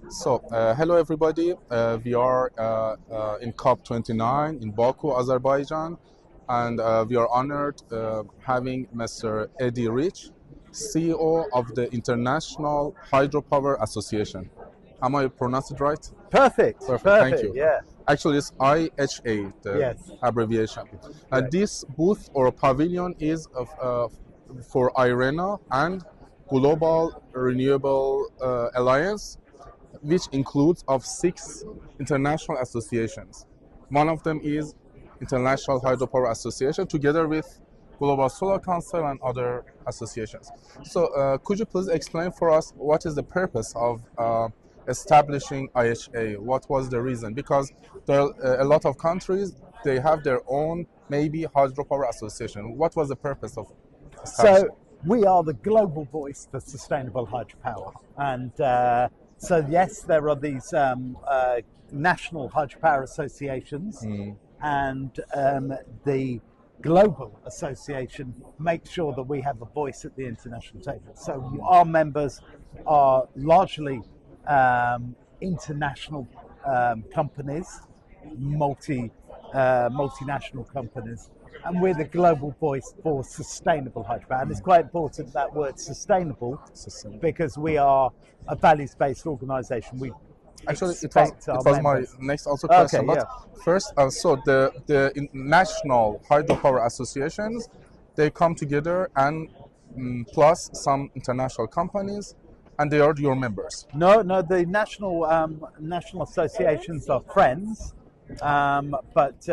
Hello everybody. We are in COP29 in Baku, Azerbaijan, and we are honored having Mr. Eddie Rich, CEO of the International Hydropower Association. Am I pronounced it right? Perfect. Perfect. Thank you. Yeah. Actually, it's IHA, the Yes. abbreviation. Right. This booth or pavilion is for IRENA and Global Renewable Alliance, which includes of 6 international associations. One of them is International Hydropower Association, together with Global Solar Council and other associations. Could you please explain for us what is the purpose of establishing IHA? What was the reason? Because there are a lot of countries, they have their own maybe hydropower association. What was the purpose of establishing? So we are the global voice for sustainable hydropower, and so yes, there are these national hydropower associations, and the global association makes sure that we have a voice at the international table. So our members are largely international companies, multinational companies, and we're the global voice for sustainable hydropower. And it's quite important, that word sustainable, because we are a values-based organisation. We Actually, it was my next also question. Okay, but yeah. First, the national hydropower associations, they come together and plus some international companies, and they are your members. No, the national associations are friends, but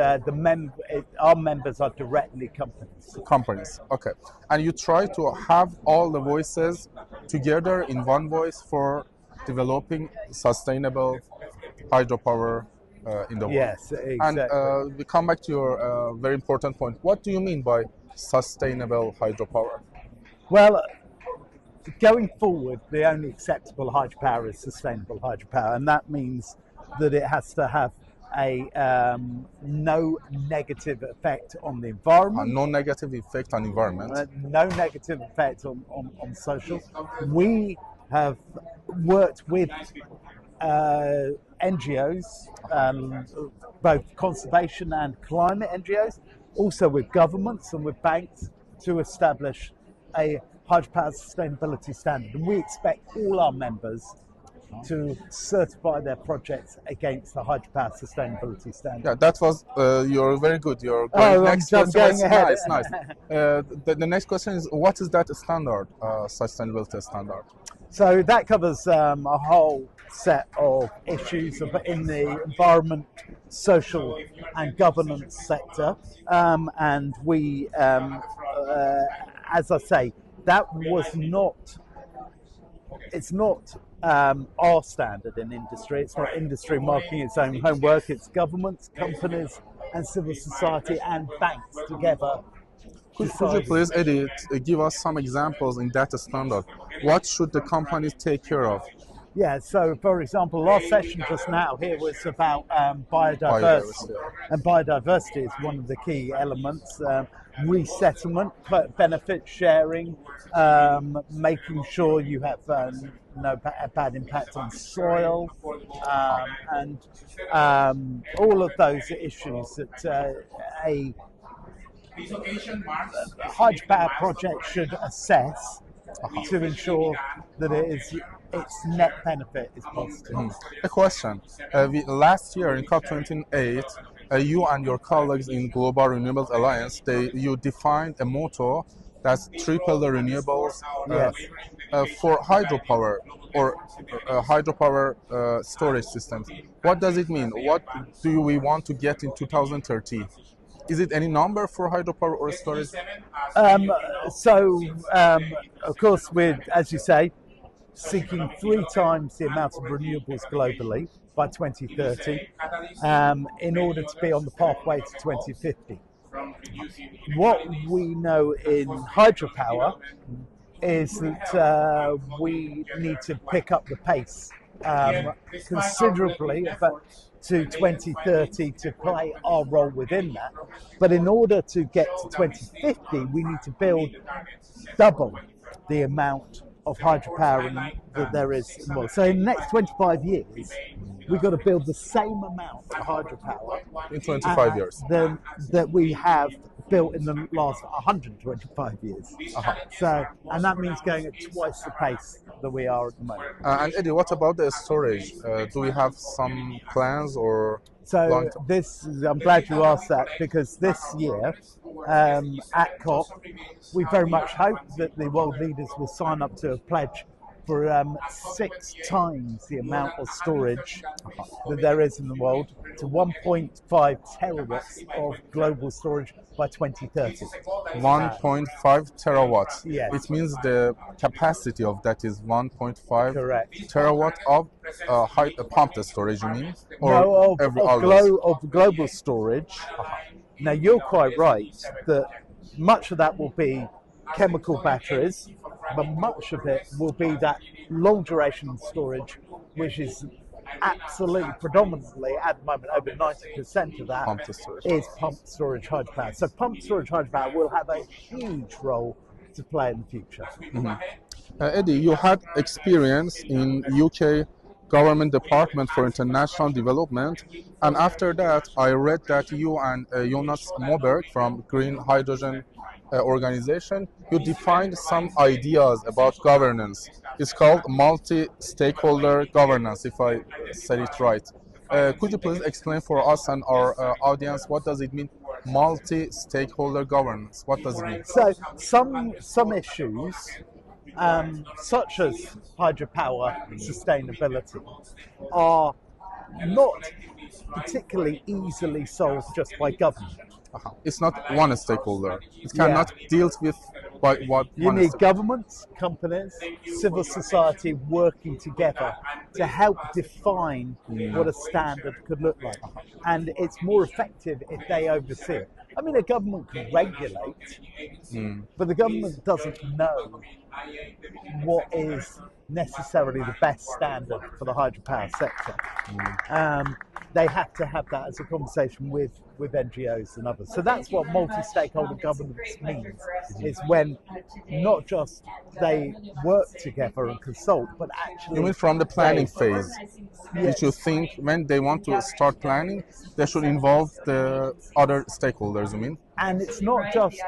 our members are directly companies. Companies, okay. And you try to have all the voices together in one voice for developing sustainable hydropower in the world. Yes, exactly. And we come back to your very important point. What do you mean by sustainable hydropower? Well, going forward, the only acceptable hydropower is sustainable hydropower, and that means that it has to have a no negative effect on the environment. No negative effect on environment. No negative effect on social. We have worked with NGOs, both conservation and climate NGOs, also with governments and with banks, to establish a hydropower sustainability standard. And we expect all our members to certify their projects against the hydropower sustainability standard. Yeah, that was you're very good. You're going next question. Nice. The next question is, what is that standard, sustainability standard? So that covers a whole set of issues in the environment, social and governance sector, and we, as I say, that was not. It's not our standard in industry. It's not industry marking its own homework. It's governments, companies, and civil society and banks together. Could you please, Eddie, give us some examples in that standard? What should the companies take care of? Yeah, so for example, last session just now here was about biodiversity. And biodiversity is one of the key elements. Resettlement, benefit sharing, making sure you have no bad impact on soil, and all of those issues that a hydropower project should assess to ensure that its net benefit is positive. A question. Last year in COP28, you and your colleagues in Global Renewable Alliance, you defined a motto that's triple the renewables for hydropower or hydropower storage systems. What does it mean? What do we want to get in 2030? Is it any number for hydropower or storage? Of course, we're, as you say, seeking 3 times the amount of renewables globally by 2030 in order to be on the pathway to 2050. What we know in hydropower is that we need to pick up the pace considerably to 2030 to play our role within that. But in order to get to 2050, we need to build double the amount of hydropower that there is in the world. So in the next 25 years, we've got to build the same amount of hydropower in 25 years. that we have built in the last 125 years. So, and that means going at twice the pace that we are at the moment. And Eddie, what about the storage? Do we have some plans or? So I'm glad you asked that, because this year at COP, we very much hope that the world leaders will sign up to a pledge for 6 times the amount of storage that there is in the world, to 1.5 terawatts of global storage by 2030. 1.5 terawatts. Yes. It means the capacity of that is 1.5 Correct. terawatt of pumped storage, you mean? Or No, of global storage. Now, you're quite right that much of that will be chemical batteries, but much of it will be that long duration storage, which is absolutely predominantly at the moment over 90% of that is pumped storage hydropower. So pumped storage hydropower will have a huge role to play in the future. Eddie, you had experience in UK Government Department for International Development, and after that I read that you and Jonas Moberg from Green Hydrogen organization, you defined some ideas about governance. It's called multi-stakeholder governance, if I said it right. Could you please explain for us and our audience what does it mean, multi-stakeholder governance? What does it mean? So some issues, such as hydropower sustainability, are not particularly easily solved just by government. It's not one stakeholder. It cannot deal with by what you need governments, companies, civil society working together to help define what a standard could look like. And it's more effective if they oversee it. I mean, a government can regulate, but the government doesn't know what is necessarily the best standard for the hydropower sector. They have to have that as a conversation with NGOs and others. So that's what multi-stakeholder governance means, is when not just they work together and consult, but actually... You mean from the planning phase, which you think when they want to start planning, they should involve the other stakeholders, you mean? And it's not just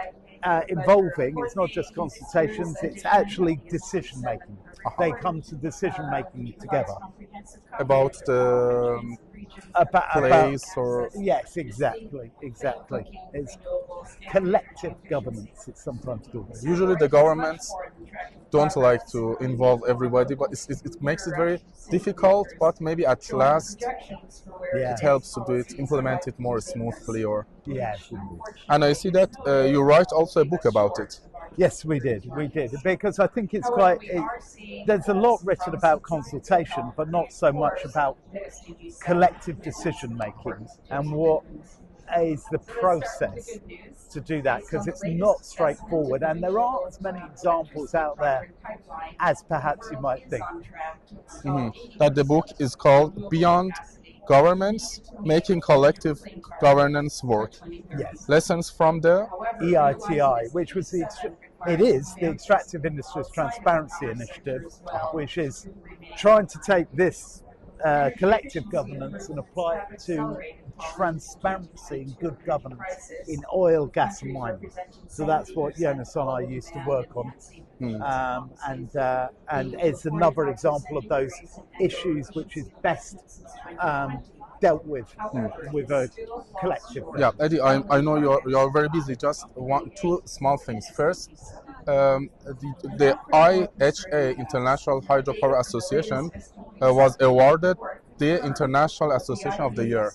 involving, it's not just consultations, it's actually decision making. They come to decision making together. About the place or... Yes, exactly. It's collective governance, it's sometimes called. Usually the governments don't like to involve everybody, but it makes it very difficult, but maybe at last it helps to do it, implement it more smoothly. Or yes. And I see that you write also a book about it. Yes, we did, because I think it's quite, there's a lot written about consultation, but not so much about collective decision making and what is the process to do that, because it's not straightforward and there aren't as many examples out there as perhaps you might think. That the book is called Beyond Governments, Making Collective Governance Work. Yes. Lessons from the EITI, which was the Extractive Industries Transparency Initiative, which is trying to take this collective governance and apply it to transparency and good governance in oil, gas and mining. So that's what Jonas and I used to work on. And it's another example of those issues which is best dealt with a collective. Yeah, Eddie, I know you're very busy. Just two small things. First, the IHA, International Hydropower Association, was awarded the International Association of the Year.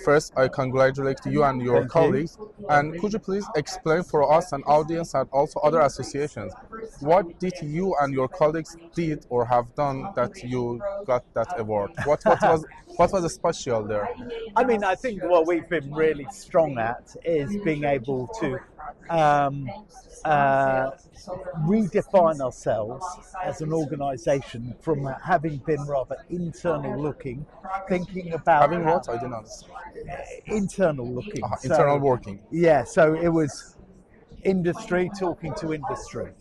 First, I congratulate you and your colleagues. And could you please explain for us and audience and also other associations, what did you and your colleagues did or have done that you got that award? What was special there? I mean, I think what we've been really strong at is being able to redefine ourselves as an organisation from having been rather internal looking, thinking about... Having what? I didn't understand. Internal looking. Internal working. Yeah, so it was industry talking to industry.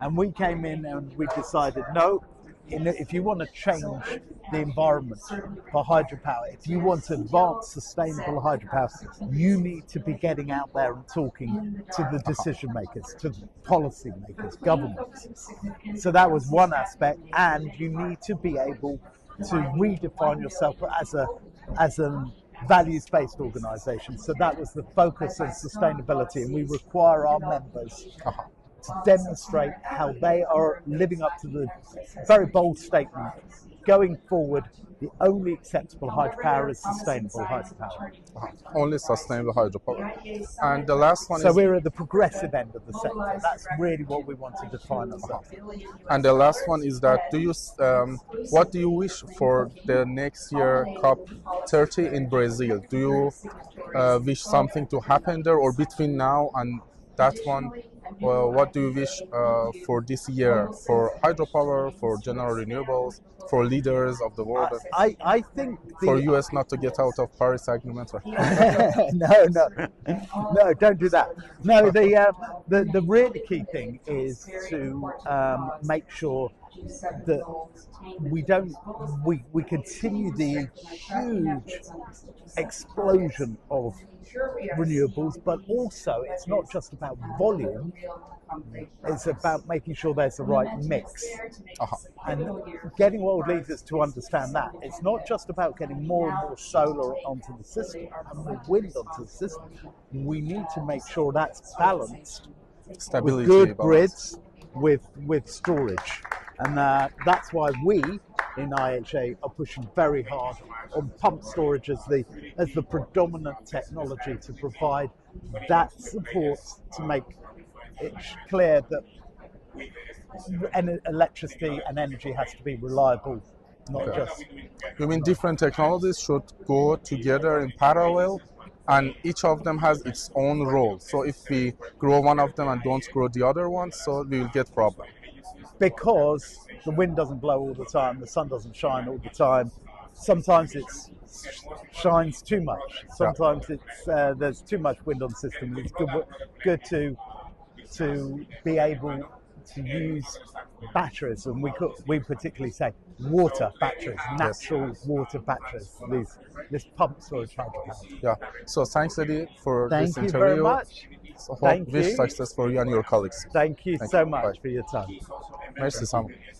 And we came in and we decided, no, if you want to change the environment for hydropower, if you want to advance sustainable hydropower, you need to be getting out there and talking to the decision makers, to the policy makers, governments. So that was one aspect, and you need to be able to redefine yourself as a values-based organisation. So that was the focus on sustainability, and we require our members to demonstrate how they are living up to the very bold statement: going forward, the only acceptable hydropower is sustainable hydropower. Only sustainable hydropower. And the last one So is... we're at the progressive end of the sector. That's really what we want to define ourselves. And the last one is that what do you wish for the next year COP30 in Brazil? Do you wish something to happen there, or between now and that one? What do you wish for this year, for hydropower, for general renewables, for leaders of the world? I think for US not to get out of Paris Agreement. No, don't do that. No, the really key thing is to make sure that we continue the huge explosion of renewables, but also it's not just about volume, it's about making sure there's the right mix. And getting world leaders to understand that it's not just about getting more and more solar onto the system and more wind onto the system. We need to make sure that's balanced, stability, with good grids, with storage. And that's why we in IHA are pushing very hard on pump storage as the predominant technology to provide that support to make it clear that electricity and energy has to be reliable, not just... You mean different technologies should go together in parallel, and each of them has its own role. So if we grow one of them and don't grow the other one, so we will get problem. Because the wind doesn't blow all the time, the sun doesn't shine all the time. Sometimes it shines too much. Sometimes there's too much wind on the system. It's good to be able to use batteries, and we particularly say water batteries, natural water batteries. This pump storage hydropower. Yeah. So thanks, Eddie, for this interview. Thank you very much. So wish success for you and your colleagues. Thank you so much for your time. Merci, Sam.